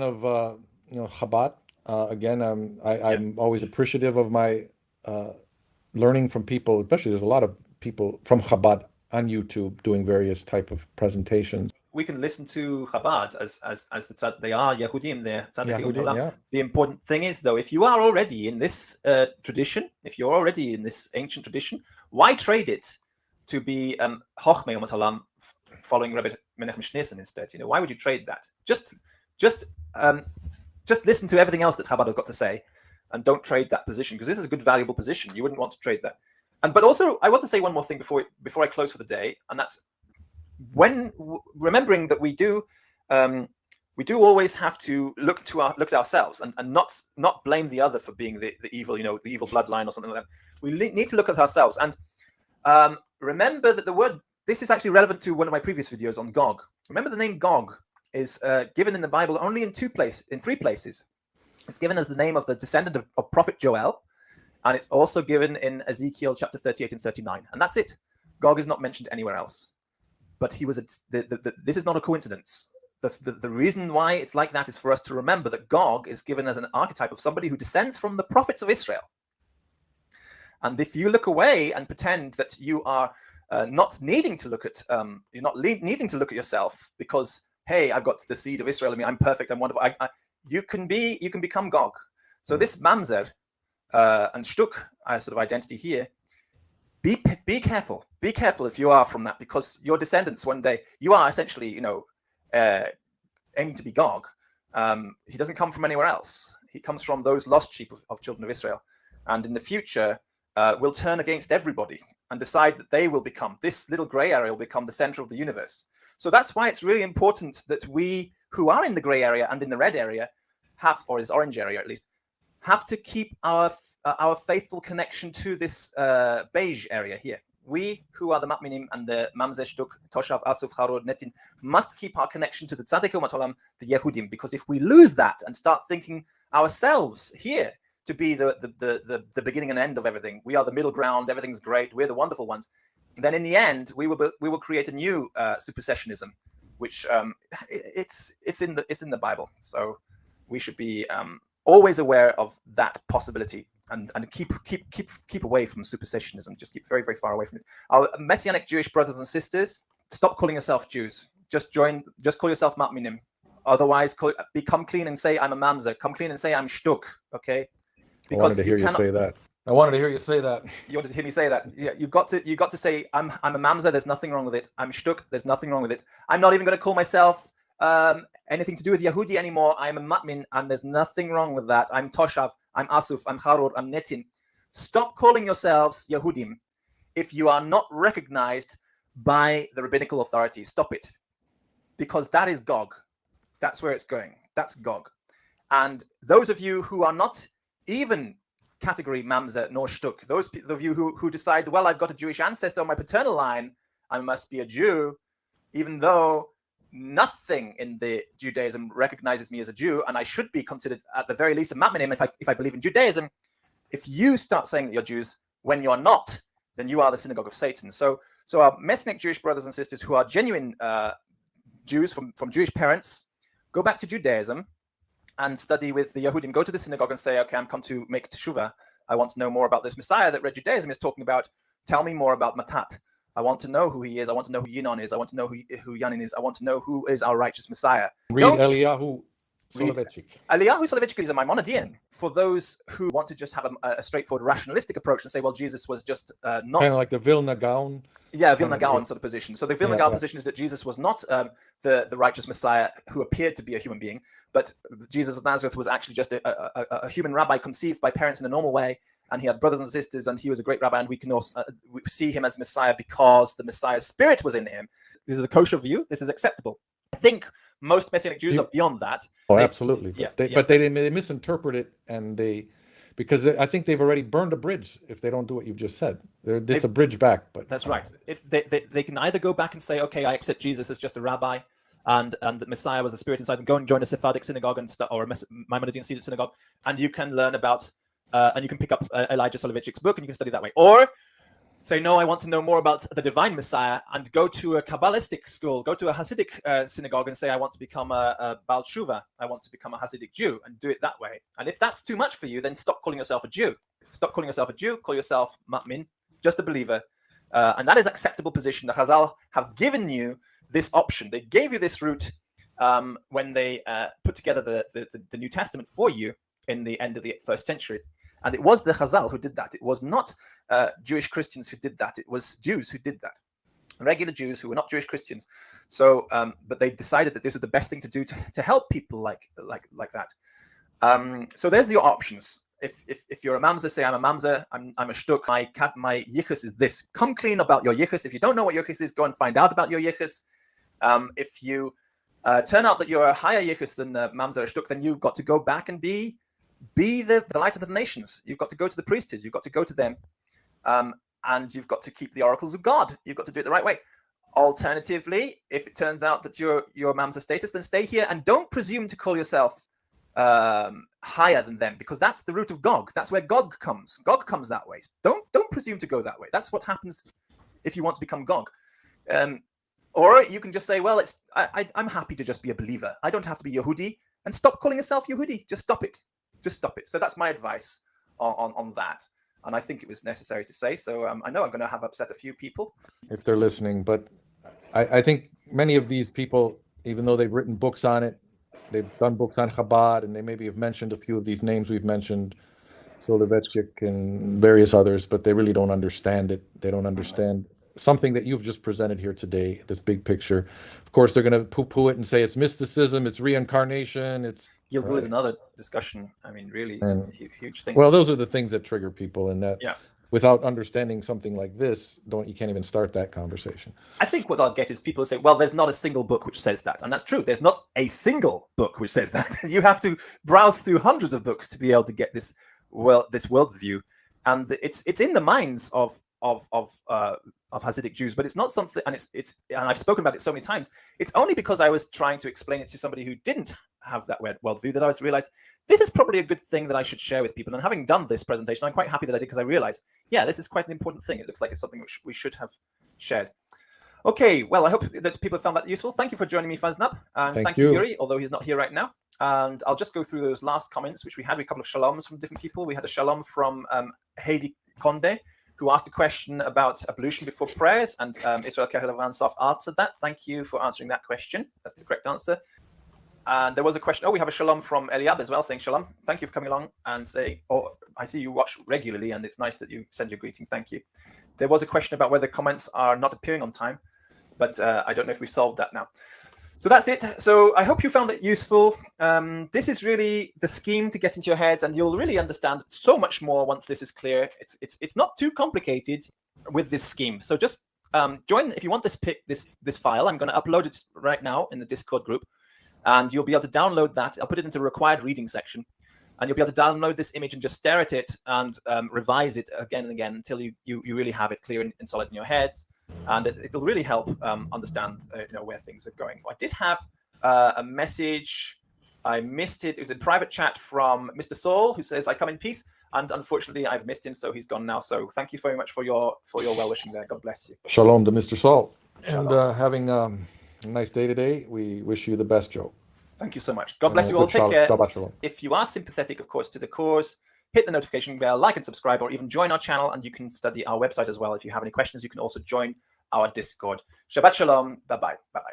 of Chabad. Again, Yeah. I'm always appreciative of my learning from people, especially there's a lot of people from Chabad on YouTube doing various type of presentations. We can listen to Chabad as they are Yehudim, they're tzaddikim Yahudi, olam. yeah. The important thing is, though, if you are already in this tradition, if you're already in this ancient tradition, why trade it to be Chochmei Umat Olam following Rabbi Menachem Schneerson instead? Why would you trade that? Just um, just listen to everything else that Chabad has got to say, and don't trade that position, because this is a good, valuable position. You wouldn't want to trade that. But also, I want to say one more thing before I close for the day, and that's when remembering that we do always have to look at ourselves, and not blame the other for being the evil, the evil bloodline or something like that. We need to look at ourselves and remember that the word, this is actually relevant to one of my previous videos on Gog. Remember, the name Gog is given in the Bible only in three places. It's given as the name of the descendant of Prophet Joel, and it's also given in Ezekiel chapter 38 and 39, and that's it. Gog is not mentioned anywhere else. But he was this is not a coincidence. The reason why it's like that is for us to remember that Gog is given as an archetype of somebody who descends from the prophets of Israel. And if you look away and pretend that you are not needing to look at needing to look at yourself because, hey, I've got the seed of Israel in me, I'm perfect, I'm wonderful, you can become Gog. So this Mamzer and Shtuk sort of identity here, be careful. Be careful if you are from that, because your descendants one day, you are essentially, aiming to be Gog. He doesn't come from anywhere else. He comes from those lost sheep of children of Israel. And in the future, will turn against everybody and decide that they will become, this little gray area will become the center of the universe. So that's why it's really important that we who are in the gray area and in the red area or this orange area at least, have to keep our faithful connection to this beige area here. We who are the Matminim and the Mamzer Shtuk, Toshav, Asuf, Harod, Netin, must keep our connection to the Tzaddik Umat Olam, the Yehudim, because if we lose that and start thinking ourselves here to be the beginning and end of everything, we are the middle ground, everything's great, we're the wonderful ones, then in the end we will create a new supersessionism, which it's in the Bible. So we should be always aware of that possibility, and keep away from supersessionism. Just keep very, very far away from it. Our Messianic Jewish brothers and sisters, stop calling yourself Jews. Just call yourself Matminim. Otherwise, become clean and say I'm a Mamzer. Come clean and say I'm Shtuk. Okay? Because I wanted to hear you say that. I wanted to hear you say that. You wanted to hear me say that? Yeah, you got to say I'm a Mamzer. There's nothing wrong with it. I'm Shtuk. There's nothing wrong with it. I'm not even going to call myself anything to do with Yehudi anymore. I'm a Matmin, and there's nothing wrong with that. I'm Toshav, I'm Asuf, I'm Harod, I'm Netin. Stop calling yourselves Yehudim if you are not recognized by the rabbinical authorities. Stop it. Because that is Gog. That's where it's going. That's Gog. And those of you who are not even category Mamzer nor Shtuk, those of you who decide, well, I've got a Jewish ancestor on my paternal line, I must be a Jew, even though nothing in the Judaism recognizes me as a Jew, and I should be considered at the very least a Matminim if I believe in Judaism. If you start saying that you're Jews when you're not, then you are the synagogue of Satan. So our Messianic Jewish brothers and sisters who are genuine Jews from Jewish parents, go back to Judaism and study with the Yehudim. Go to the synagogue and say, okay, I'm come to make teshuvah. I want to know more about this Messiah that Red Judaism is talking about. Tell me more about Matat. I want to know who he is. I want to know who Yinon is. I want to know who Yanin is. I want to know who is our righteous Messiah. Read Eliyahu Soloveitchik. Eliyahu Soloveitchik is a Maimonidean. For those who want to just have a straightforward rationalistic approach and say, well, Jesus was just not... Kind of like the Vilna Gaon. Yeah, Vilna Gaon sort of position. So the Vilna Gaon position is that Jesus was not the righteous Messiah who appeared to be a human being, but Jesus of Nazareth was actually just a human rabbi conceived by parents in a normal way, and he had brothers and sisters, and he was a great rabbi, and we can also we see him as Messiah because the Messiah's spirit was in him. This is a kosher view. This is acceptable. I think most Messianic Jews are beyond that. Oh, absolutely. But they misinterpret it, and because I think they've already burned a bridge if they don't do what you've just said. It's a bridge back. But that's right. If they can either go back and say, okay, I accept Jesus as just a rabbi, and the Messiah was a spirit inside them, go and join a Sephardic synagogue or a Maimonidean synagogue, and you can learn about and you can pick up Elijah Soloveitchik's book and you can study that way. Or say, no, I want to know more about the divine Messiah, and go to a Kabbalistic school, go to a Hasidic synagogue and say, I want to become a Baal Tshuva, I want to become a Hasidic Jew, and do it that way. And if that's too much for you, then stop calling yourself a Jew. Stop calling yourself a Jew, call yourself Ma'min, just a believer. And that is acceptable position. The Chazal have given you this option. They gave you this route when they put together the New Testament for you in the end of the first century. And it was the Chazal who did that. It was not Jewish Christians who did that. It was Jews who did that. Regular Jews who were not Jewish Christians. So, but they decided that this was the best thing to do to help people like that. So there's your options. If you're a mamzer, say I'm a mamzer, I'm a shtuk. My yichus is this. Come clean about your yichus. If you don't know what yichus is, go and find out about your yichus. If you turn out that you're a higher yichus than the mamzer or shtuk, then you've got to go back and be the light of the nations. You've got to go to the priesthood. You've got to go to them, and you've got to keep the oracles of God. You've got to do it the right way. Alternatively, if it turns out that you're mamzer status, then stay here and don't presume to call yourself higher than them, because that's the root of Gog. That's where Gog comes. Gog comes that way. Don't presume to go that way. That's what happens if you want to become Gog. Or you can just say, well, I'm happy to just be a believer. I don't have to be Yehudi, and stop calling yourself Yehudi. Just stop it. Just stop it. So that's my advice on that. And I think it was necessary to say. So I know I'm going to have upset a few people if they're listening, but I think many of these people, even though they've written books on it, they've done books on Chabad, and they maybe have mentioned a few of these names we've mentioned, Soloveitchik and various others, but they really don't understand it. They don't understand something that you've just presented here today, this big picture. Of course, they're going to poo-poo it and say it's mysticism, it's reincarnation, it's... Gilgul is another discussion. I mean, really, it's a huge thing. Well, those are the things that trigger people, and that without understanding something like this, you can't even start that conversation. I think what I'll get is people say, well, there's not a single book which says that. And that's true. There's not a single book which says that. You have to browse through hundreds of books to be able to get this worldview. And it's in the minds of Hasidic Jews, but it's not something, and and I've spoken about it so many times. It's only because I was trying to explain it to somebody who didn't have that worldview that I realized this is probably a good thing that I should share with people. And having done this presentation, I'm quite happy that I did, because I realized, yeah, this is quite an important thing. It looks like it's something which we should have shared. Okay, well, I hope that people found that useful. Thank you for joining me, Faznab, and thank you, Yuri, although he's not here right now. And I'll just go through those last comments, which we had. A couple of shaloms from different people. We had a shalom from Heidi Conde, who asked a question about ablution before prayers, and Israel Kehelevansov answered that. Thank you for answering that question. That's the correct answer. And there was a question. Oh, we have a shalom from Eliab as well, saying shalom. Thank you for coming along and saying, oh, I see you watch regularly, and it's nice that you send your greeting. Thank you. There was a question about whether comments are not appearing on time, but I don't know if we've solved that now. So that's it. So I hope you found it useful. This is really the scheme to get into your heads, and you'll really understand so much more once this is clear. It's not too complicated with this scheme. So just join if you want this file. I'm going to upload it right now in the Discord group, and you'll be able to download that. I'll put it into the required reading section, and you'll be able to download this image and just stare at it and revise it again and again until you really have it clear and solid in your heads. And it'll really help understand where things are going. I did have a message. I missed it. It was a private chat from Mr. Saul, who says, I come in peace. And unfortunately, I've missed him, so he's gone now. So thank you very much for your well-wishing there. God bless you. Shalom to Mr. Saul. Shalom. And having a nice day today. We wish you the best, Joe. Thank you so much. God bless you all. Take care. Shabbat shalom. If you are sympathetic, of course, to the cause, hit the notification bell, like and subscribe, or even join our channel, and you can study our website as well. If you have any questions, you can also join our Discord. Shabbat shalom. Bye-bye. Bye-bye.